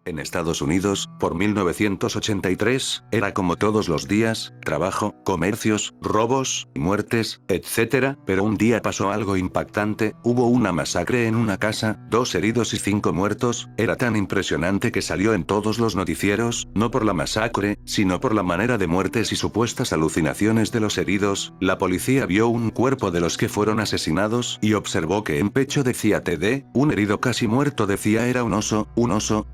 En Estados Unidos, por 1983, era como todos los días, trabajo, comercios, robos, muertes, etc. Pero un día pasó algo impactante, hubo una masacre en una casa, 2 heridos y 5 muertos, era tan impresionante que salió en todos los noticieros, no por la masacre, sino por la manera de muertes y supuestas alucinaciones de los heridos. La policía vio un cuerpo de los que fueron asesinados y observó que en pecho decía TD, un herido casi muerto decía era un oso,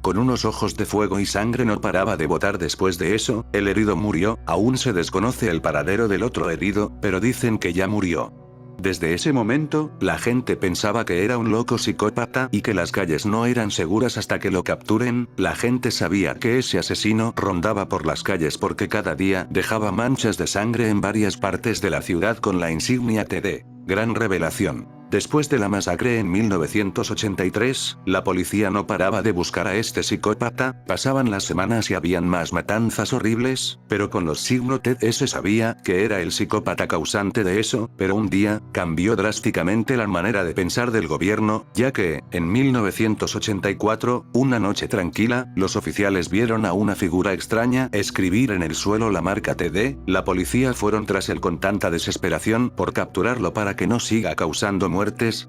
con unos ojos de fuego y sangre no paraba de botar. Después de eso, el herido murió, aún se desconoce el paradero del otro herido, pero dicen que ya murió. Desde ese momento, la gente pensaba que era un loco psicópata y que las calles no eran seguras hasta que lo capturen. La gente sabía que ese asesino rondaba por las calles porque cada día dejaba manchas de sangre en varias partes de la ciudad con la insignia TD. Gran revelación. Después de la masacre en 1983, la policía no paraba de buscar a este psicópata, pasaban las semanas y habían más matanzas horribles, pero con los signos TD se sabía que era el psicópata causante de eso, pero un día, cambió drásticamente la manera de pensar del gobierno, ya que, en 1984, una noche tranquila, los oficiales vieron a una figura extraña escribir en el suelo la marca TD, la policía fueron tras él con tanta desesperación por capturarlo para que no siga causando muertes.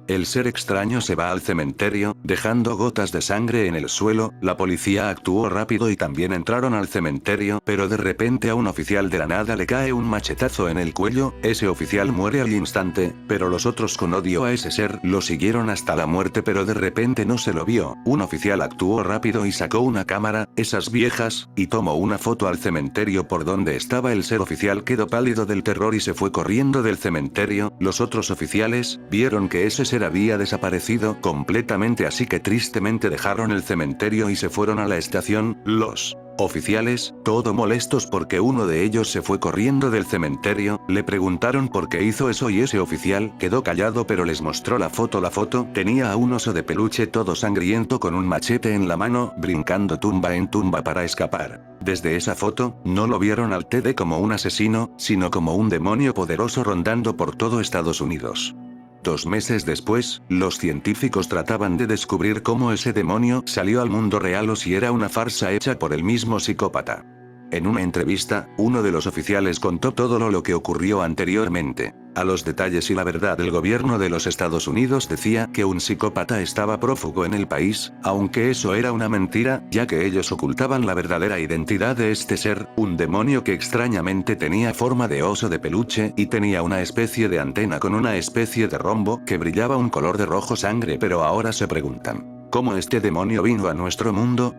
El ser extraño se va al cementerio, dejando gotas de sangre en el suelo. La policía actuó rápido y también entraron al cementerio, pero de repente a un oficial de la nada le cae un machetazo en el cuello, ese oficial muere al instante, pero los otros con odio a ese ser lo siguieron hasta la muerte pero de repente no se lo vio. Un oficial actuó rápido y sacó una cámara, esas viejas, y tomó una foto al cementerio por donde estaba el ser. Oficial quedó pálido del terror y se fue corriendo del cementerio. Los otros oficiales vieron que ese ser había desaparecido completamente, así que tristemente dejaron el cementerio y se fueron a la estación. Los oficiales, todo molestos porque uno de ellos se fue corriendo del cementerio, le preguntaron por qué hizo eso y ese oficial quedó callado pero les mostró la foto. La foto tenía a un oso de peluche todo sangriento con un machete en la mano, brincando tumba en tumba para escapar. Desde esa foto, no lo vieron al TD como un asesino, sino como un demonio poderoso rondando por todo Estados Unidos. 2 meses después, los científicos trataban de descubrir cómo ese demonio salió al mundo real o si era una farsa hecha por el mismo psicópata. En una entrevista, uno de los oficiales contó todo lo que ocurrió anteriormente. A los detalles y la verdad del gobierno de los Estados Unidos decía que un psicópata estaba prófugo en el país, aunque eso era una mentira, ya que ellos ocultaban la verdadera identidad de este ser, un demonio que extrañamente tenía forma de oso de peluche y tenía una especie de antena con una especie de rombo que brillaba un color de rojo sangre. Pero ahora se preguntan, ¿cómo este demonio vino a nuestro mundo?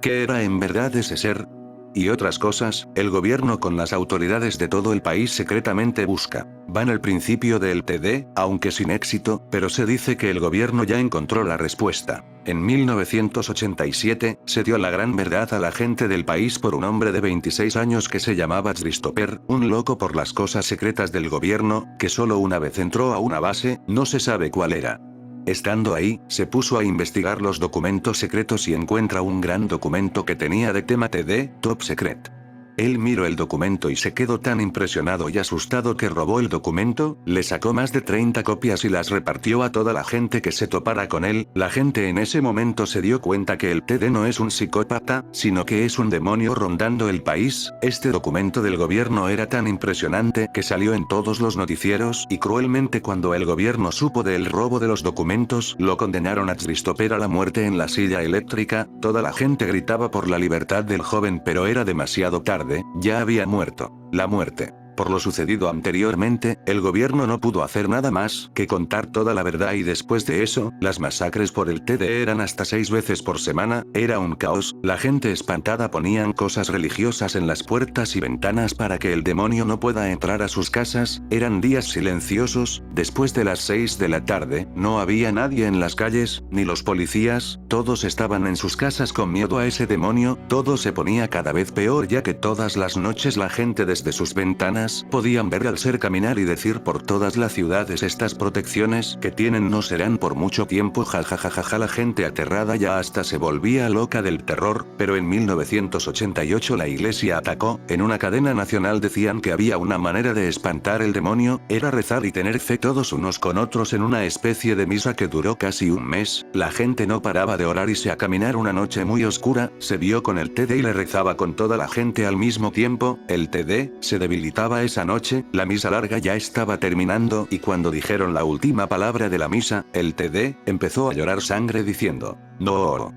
¿Qué era en verdad ese ser? Y otras cosas, el gobierno con las autoridades de todo el país secretamente busca. Van al principio del TD, aunque sin éxito, pero se dice que el gobierno ya encontró la respuesta. En 1987, se dio la gran verdad a la gente del país por un hombre de 26 años que se llamaba Christopher, un loco por las cosas secretas del gobierno, que solo una vez entró a una base, no se sabe cuál era. Estando ahí, se puso a investigar los documentos secretos y encuentra un gran documento que tenía de tema TD, Top Secret. Él miró el documento y se quedó tan impresionado y asustado que robó el documento, le sacó más de 30 copias y las repartió a toda la gente que se topara con él. La gente en ese momento se dio cuenta que el TD no es un psicópata, sino que es un demonio rondando el país. Este documento del gobierno era tan impresionante que salió en todos los noticieros y cruelmente cuando el gobierno supo del robo de los documentos, lo condenaron a Christopher a la muerte en la silla eléctrica. Toda la gente gritaba por la libertad del joven pero era demasiado tarde. Ya había muerto. La muerte. Por lo sucedido anteriormente, el gobierno no pudo hacer nada más que contar toda la verdad y después de eso, las masacres por el TD eran hasta 6 veces por semana, era un caos, la gente espantada ponían cosas religiosas en las puertas y ventanas para que el demonio no pueda entrar a sus casas, eran días silenciosos, después de las 6 de la tarde, no había nadie en las calles, ni los policías, todos estaban en sus casas con miedo a ese demonio, todo se ponía cada vez peor ya que todas las noches la gente desde sus ventanas personas podían ver al ser caminar y decir por todas las ciudades: estas protecciones que tienen no serán por mucho tiempo, jajajaja. La gente aterrada ya hasta se volvía loca del terror, pero en 1988 la iglesia atacó. En una cadena nacional decían que había una manera de espantar el demonio, era rezar y tener fe todos unos con otros en una especie de misa que duró casi un mes. La gente no paraba de orar y se a caminar. Una noche muy oscura, se vio con el TD y le rezaba con toda la gente al mismo tiempo. El TD se debilitaba esa noche, la misa larga ya estaba terminando y cuando dijeron la última palabra de la misa, el TD empezó a llorar sangre diciendo: "No.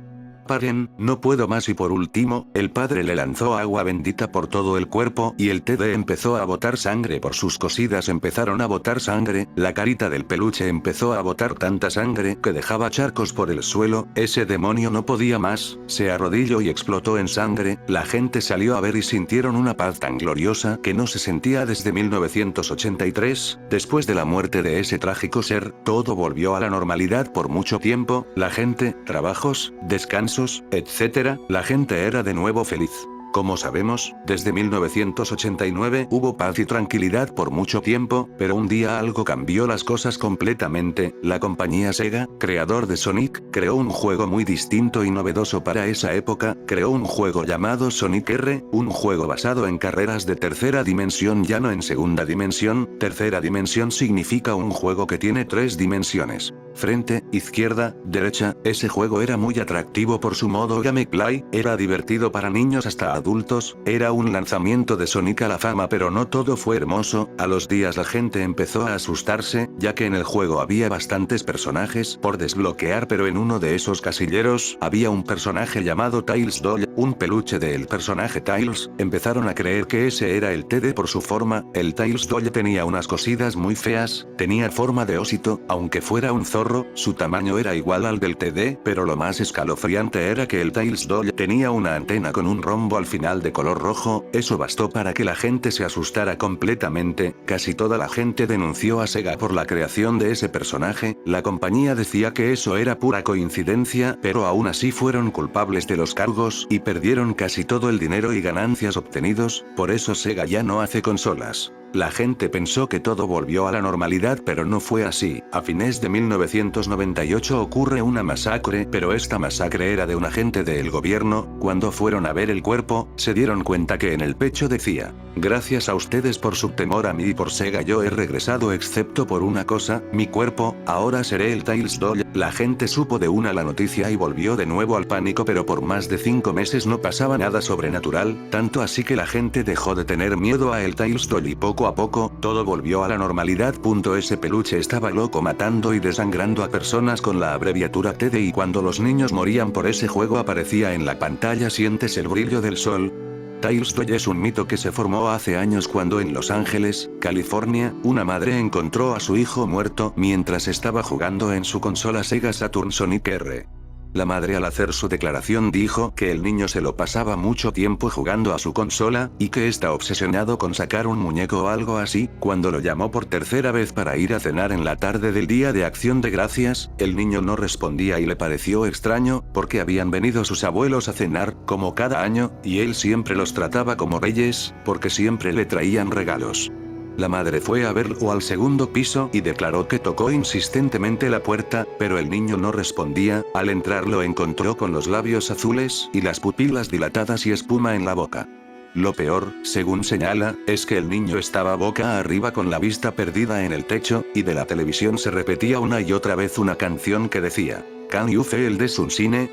Paren, no puedo más". Y por último, el padre le lanzó agua bendita por todo el cuerpo y el TD empezó a botar sangre por sus cosidas, empezaron a botar sangre, la carita del peluche empezó a botar tanta sangre que dejaba charcos por el suelo, ese demonio no podía más, se arrodilló y explotó en sangre, la gente salió a ver y sintieron una paz tan gloriosa que no se sentía desde 1983, después de la muerte de ese trágico ser, todo volvió a la normalidad por mucho tiempo, la gente, trabajos, descansos, etc., la gente era de nuevo feliz. Como sabemos, desde 1989 hubo paz y tranquilidad por mucho tiempo, pero un día algo cambió las cosas completamente. La compañía Sega, creador de Sonic, creó un juego muy distinto y novedoso para esa época, creó un juego llamado Sonic R, un juego basado en carreras de tercera dimensión, ya no en segunda dimensión. Tercera dimensión significa un juego que tiene 3 dimensiones. Frente, izquierda, derecha. Ese juego era muy atractivo por su modo gameplay, era divertido para niños hasta adultos, era un lanzamiento de Sonic a la fama, pero no todo fue hermoso. A los días la gente empezó a asustarse, ya que en el juego había bastantes personajes por desbloquear, pero en uno de esos casilleros había un personaje llamado Tails Doll, un peluche del personaje Tails. Empezaron a creer que ese era el TD por su forma. El Tails Doll tenía unas cosidas muy feas, tenía forma de osito, aunque fuera un zorro, su tamaño era igual al del TD, pero lo más escalofriante era que el Tails Doll tenía una antena con un rombo al final de color rojo. Eso bastó para que la gente se asustara completamente, casi toda la gente denunció a Sega por la creación de ese personaje, la compañía decía que eso era pura coincidencia, pero aún así fueron culpables de los cargos y perdieron casi todo el dinero y ganancias obtenidos, por eso Sega ya no hace consolas. La gente pensó que todo volvió a la normalidad, pero no fue así. A fines de 1998 ocurre una masacre, pero esta masacre era de un agente del gobierno. Cuando fueron a ver el cuerpo, se dieron cuenta que en el pecho decía: "Gracias a ustedes por su temor a mí y por Sega yo he regresado, excepto por una cosa, mi cuerpo, ahora seré el Tails Doll". La gente supo de una la noticia y volvió de nuevo al pánico, pero por más de 5 meses no pasaba nada sobrenatural, tanto así que la gente dejó de tener miedo a el Tails Doll y poco a poco, todo volvió a la normalidad. Ese peluche estaba loco matando y desangrando a personas con la abreviatura TD y cuando los niños morían por ese juego aparecía en la pantalla: "Sientes el brillo del sol". Tails Doll es un mito que se formó hace años cuando en Los Ángeles, California, una madre encontró a su hijo muerto mientras estaba jugando en su consola Sega Saturn Sonic R. La madre al hacer su declaración dijo que el niño se lo pasaba mucho tiempo jugando a su consola, y que está obsesionado con sacar un muñeco o algo así. Cuando lo llamó por tercera vez para ir a cenar en la tarde del Día de Acción de Gracias, el niño no respondía y le pareció extraño, porque habían venido sus abuelos a cenar, como cada año, y él siempre los trataba como reyes, porque siempre le traían regalos. La madre fue a verlo al segundo piso y declaró que tocó insistentemente la puerta, pero el niño no respondía. Al entrar lo encontró con los labios azules y las pupilas dilatadas y espuma en la boca. Lo peor, según señala, es que el niño estaba boca arriba con la vista perdida en el techo, y de la televisión se repetía una y otra vez una canción que decía: "Can you feel the sunshine?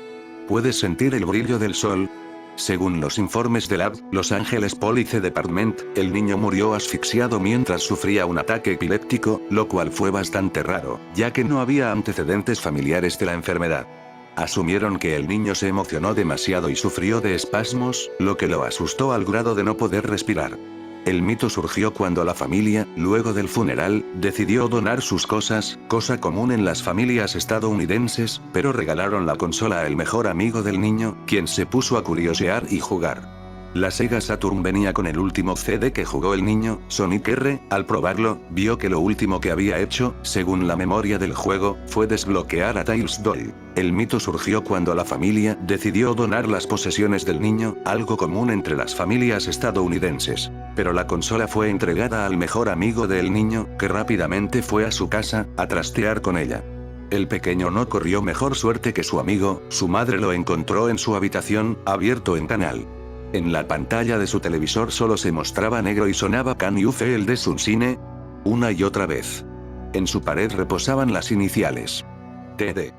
¿Puedes sentir el brillo del sol?". Según los informes de la Los Angeles Police Department, el niño murió asfixiado mientras sufría un ataque epiléptico, lo cual fue bastante raro, ya que no había antecedentes familiares de la enfermedad. Asumieron que el niño se emocionó demasiado y sufrió de espasmos, lo que lo asustó al grado de no poder respirar. El mito surgió cuando la familia, luego del funeral, decidió donar sus cosas, cosa común en las familias estadounidenses, pero regalaron la consola al mejor amigo del niño, quien se puso a curiosear y jugar. La Sega Saturn venía con el último CD que jugó el niño, Sonic R. Al probarlo, vio que lo último que había hecho, según la memoria del juego, fue desbloquear a Tails Doll. El mito surgió cuando la familia decidió donar las posesiones del niño, algo común entre las familias estadounidenses. Pero la consola fue entregada al mejor amigo del niño, que rápidamente fue a su casa, a trastear con ella. El pequeño no corrió mejor suerte que su amigo, su madre lo encontró en su habitación, abierto en canal. En la pantalla de su televisor solo se mostraba negro y sonaba Can You Feel the Sunshine una y otra vez. En su pared reposaban las iniciales. TD.